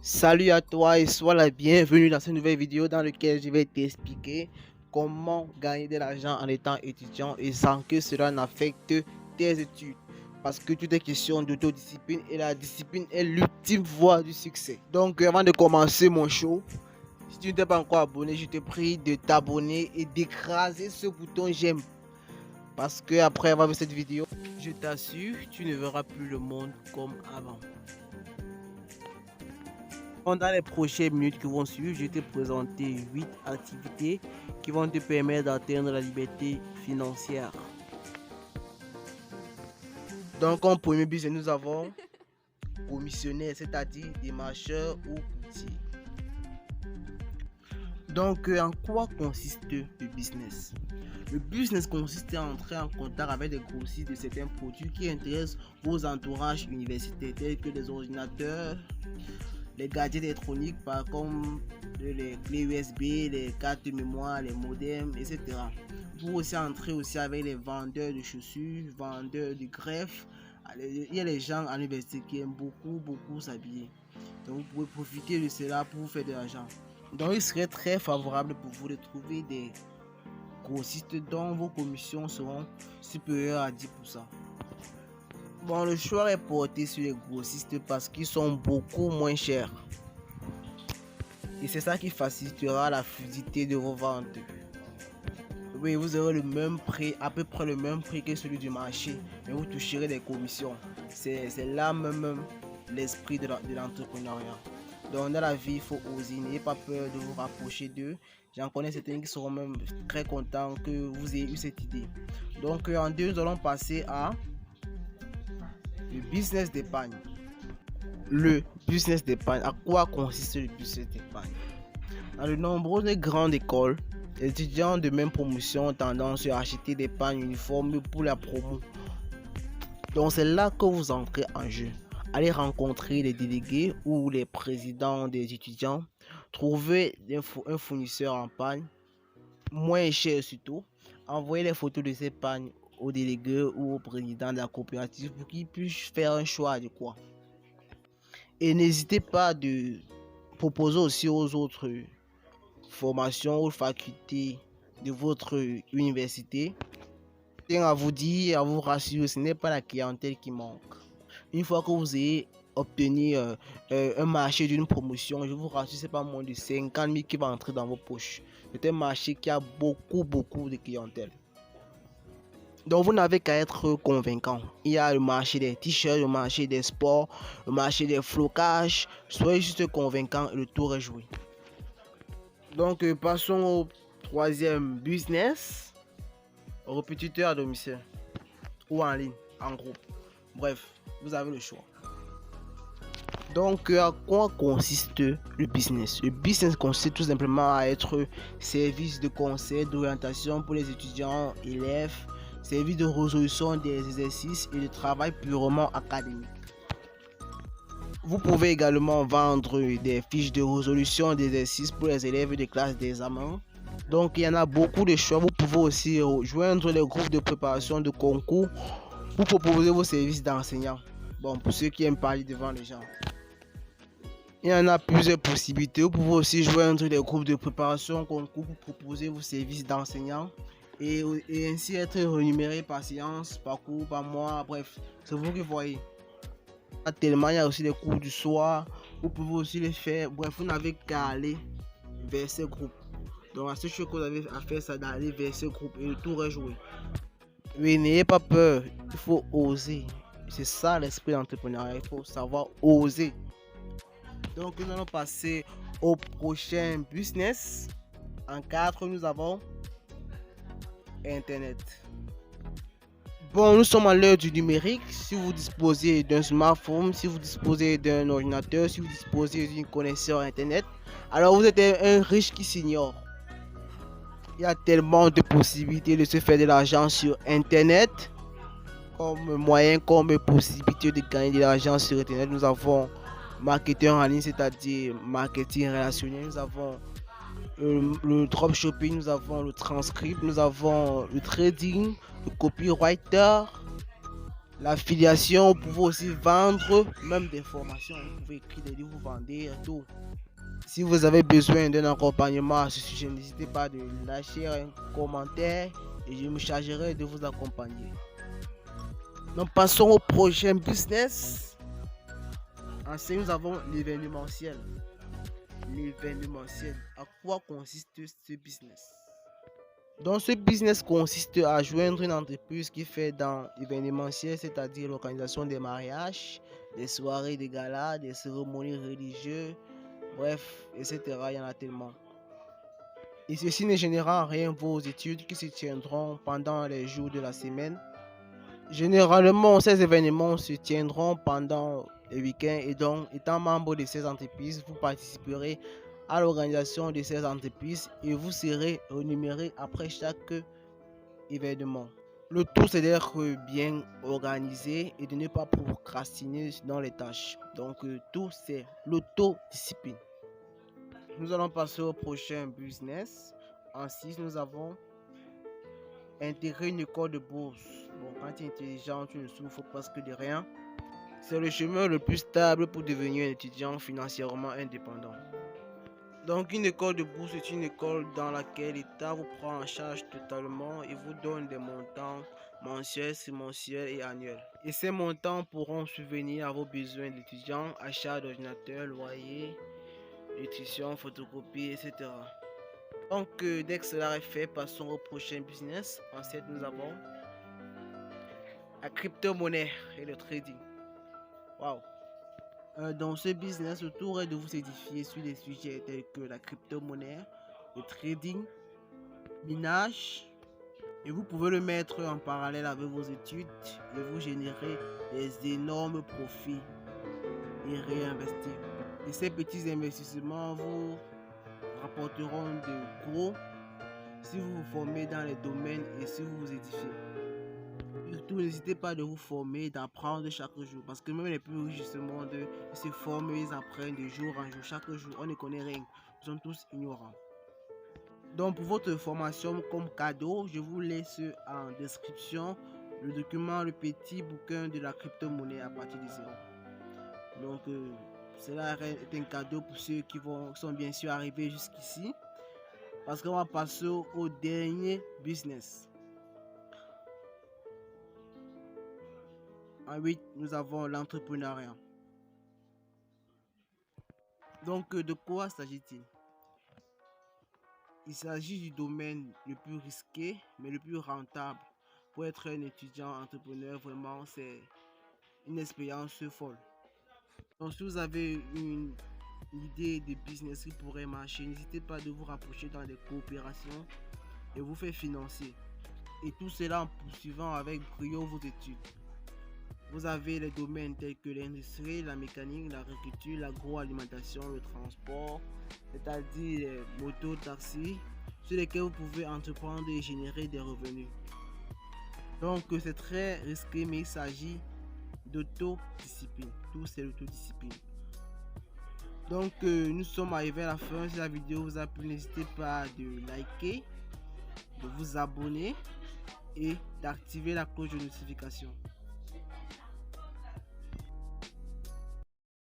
Salut à toi et sois la bienvenue dans cette nouvelle vidéo dans laquelle je vais t'expliquer comment gagner de l'argent en étant étudiant et sans que cela n'affecte tes études. Parce que tout est question d'autodiscipline et la discipline est l'ultime voie du succès. Donc avant de commencer mon show, si tu ne t'es pas encore abonné, je te prie de t'abonner et d'écraser ce bouton j'aime. Parce que après avoir vu cette vidéo, je t'assure, tu ne verras plus le monde comme avant. Pendant les prochaines minutes qui vont suivre, je vais te présenter 8 activités qui vont te permettre d'atteindre la liberté financière. Donc en premier business, nous avons commissionnaire, c'est-à-dire démarcheur ou courtier. Donc en quoi consiste le business? Le business consiste à entrer en contact avec des grossistes de certains produits qui intéressent vos entourages universitaires tels que les ordinateurs, les gadgets électroniques comme les clés USB, les cartes de mémoire, les modems, etc. Vous aussi entrer aussi avec les vendeurs de chaussures, vendeurs de greffes. Il y a les gens à l'université qui aiment beaucoup s'habiller. Donc vous pouvez profiter de cela pour vous faire de l'argent. Donc il serait très favorable pour vous de trouver des grossistes dont vos commissions seront supérieures à 10%. Bon, le choix est porté sur les grossistes parce qu'ils sont beaucoup moins chers. Et c'est ça qui facilitera la fluidité de vos ventes. Oui, vous aurez le même prix, à peu près le même prix que celui du marché, mais vous toucherez des commissions. C'est là même l'esprit de l'entrepreneuriat. Donc dans la vie, il faut oser, n'ayez pas peur de vous rapprocher d'eux. J'en connais certains qui seront même très contents que vous ayez eu cette idée. Donc en deux, nous allons passer à le business d'épargne. Le business d'épargne, à quoi consiste le business d'épargne? Dans de nombreuses grandes écoles, les étudiants de même promotion ont tendance à acheter des épargnes uniformes pour la promo. Donc c'est là que vous entrez en jeu. Allez rencontrer les délégués ou les présidents des étudiants, trouver un fournisseur en épargne, moins cher surtout, envoyez les photos de ces épargnes aux délégués ou au président de la coopérative pour qu'ils puissent faire un choix adéquat. Et n'hésitez pas de proposer aussi aux autres formations ou facultés de votre université. Je tiens à vous dire, à vous rassurer, ce n'est pas la clientèle qui manque. Une fois que vous ayez obtenu un marché d'une promotion, je vous rassure, ce n'est pas moins de 50 000 qui va entrer dans vos poches. C'est un marché qui a beaucoup de clientèle. Donc vous n'avez qu'à être convaincant. Il y a le marché des t-shirts, le marché des sports, le marché des flocages. Soyez juste convaincant et le tour est joué. Donc passons au troisième business. Répétiteur à domicile ou en ligne, en groupe. Bref, vous avez le choix. Donc à quoi consiste le business? Le business consiste tout simplement à être service de conseil, d'orientation pour les étudiants, élèves, service de résolution des exercices et de travail purement académique. Vous pouvez également vendre des fiches de résolution d'exercices pour les élèves des classes d'examen. Donc il y en a beaucoup de choix. Vous pouvez aussi joindre les groupes de préparation de concours pour proposer vos services d'enseignants. Bon, pour ceux qui aiment parler devant les gens. Il y en a plusieurs possibilités. Vous pouvez aussi joindre les groupes de préparation concours pour proposer vos services d'enseignants. Et ainsi être rémunéré par séance, par cours, par mois, bref, c'est vous qui voyez. Tellement il y a aussi les cours du soir, vous pouvez aussi les faire, bref, vous n'avez qu'à aller vers ces groupes. Donc la seule chose que vous avez à faire, c'est d'aller vers ce groupe et le tour est joué. Oui, n'ayez pas peur, il faut oser. C'est ça l'esprit d'entrepreneuriat, il faut savoir oser. Donc nous allons passer au prochain business. En 4, nous avons Internet. Bon, nous sommes à l'heure du numérique. Si vous disposez d'un smartphone, si vous disposez d'un ordinateur, si vous disposez d'une connexion Internet, alors vous êtes un riche qui s'ignore. Il y a tellement de possibilités de se faire de l'argent sur Internet, comme moyen, comme possibilité de gagner de l'argent sur Internet. Nous avons marketing en ligne, c'est-à-dire marketing relationnel. Nous avons le dropshipping, nous avons le transcript, nous avons le trading, le copywriter. L'affiliation, vous pouvez aussi vendre même des formations. Vous pouvez écrire des livres, vous vendez tout. Si vous avez besoin d'un accompagnement à ce sujet, n'hésitez pas de lâcher un commentaire et je me chargerai de vous accompagner. Donc passons au prochain business. Ensuite, nous avons l'événementiel. L'événementiel. À quoi consiste ce business? Donc ce business consiste à joindre une entreprise qui fait dans l'événementiel, c'est-à-dire l'organisation des mariages, des soirées de gala, des cérémonies religieuses, bref, etc. Il y en a tellement. Et ceci ne générera en rien vos études qui se tiendront pendant les jours de la semaine. Généralement, ces événements se tiendront pendant les week-ends et donc, étant membre de ces entreprises, vous participerez à l'organisation de ces entreprises et vous serez rémunéré après chaque événement. Le tout, c'est d'être bien organisé et de ne pas procrastiner dans les tâches. Donc, tout, c'est l'autodiscipline. Nous allons passer au prochain business. Ensuite, nous avons intégrer une école de bourse. Bon, quand tu es intelligent, tu ne souffres presque de rien. C'est le chemin le plus stable pour devenir un étudiant financièrement indépendant. Donc, une école de bourse est une école dans laquelle l'État vous prend en charge totalement et vous donne des montants mensuels, semenciels et annuels. Et ces montants pourront subvenir à vos besoins d'étudiants, achat d'ordinateur, loyer, nutrition, photocopie, etc. Donc, dès que cela est fait, passons au prochain business. Ensuite, nous avons la crypto-monnaie et le trading. Wow! Dans ce business, le tour est de vous édifier sur des sujets tels que la crypto-monnaie, le trading, minage. Et vous pouvez le mettre en parallèle avec vos études et vous générer des énormes profits et réinvestir. Et ces petits investissements vous rapporteront de gros si vous vous formez dans les domaines et si vous vous édifiez. Surtout, n'hésitez pas de vous former, d'apprendre chaque jour. Parce que même les plus riches de ce monde, ils se forment, ils apprennent de jour en jour. Chaque jour, on ne connaît rien. Nous sommes tous ignorants. Donc, pour votre formation comme cadeau, je vous laisse en description le document, le petit bouquin de la crypto-monnaie à partir de zéro. Donc, cela est un cadeau pour ceux qui sont bien sûr arrivés jusqu'ici. Parce qu'on va passer au dernier business. En 8, nous avons l'entrepreneuriat. Donc, de quoi s'agit-il? Il s'agit du domaine le plus risqué, mais le plus rentable. Pour être un étudiant entrepreneur, vraiment, c'est une expérience folle. Donc, si vous avez une idée de business qui pourrait marcher, n'hésitez pas de vous rapprocher dans des coopérations et vous faire financer. Et tout cela en poursuivant avec brio vos études. Vous avez les domaines tels que l'industrie, la mécanique, l'agriculture, l'agroalimentation, le transport, c'est-à-dire les motos, taxis, sur lesquels vous pouvez entreprendre et générer des revenus. Donc c'est très risqué, mais il s'agit d'autodiscipline. Tout c'est l'autodiscipline. Donc nous sommes arrivés à la fin. Si la vidéo vous a plu, n'hésitez pas de liker, de vous abonner et d'activer la cloche de notification.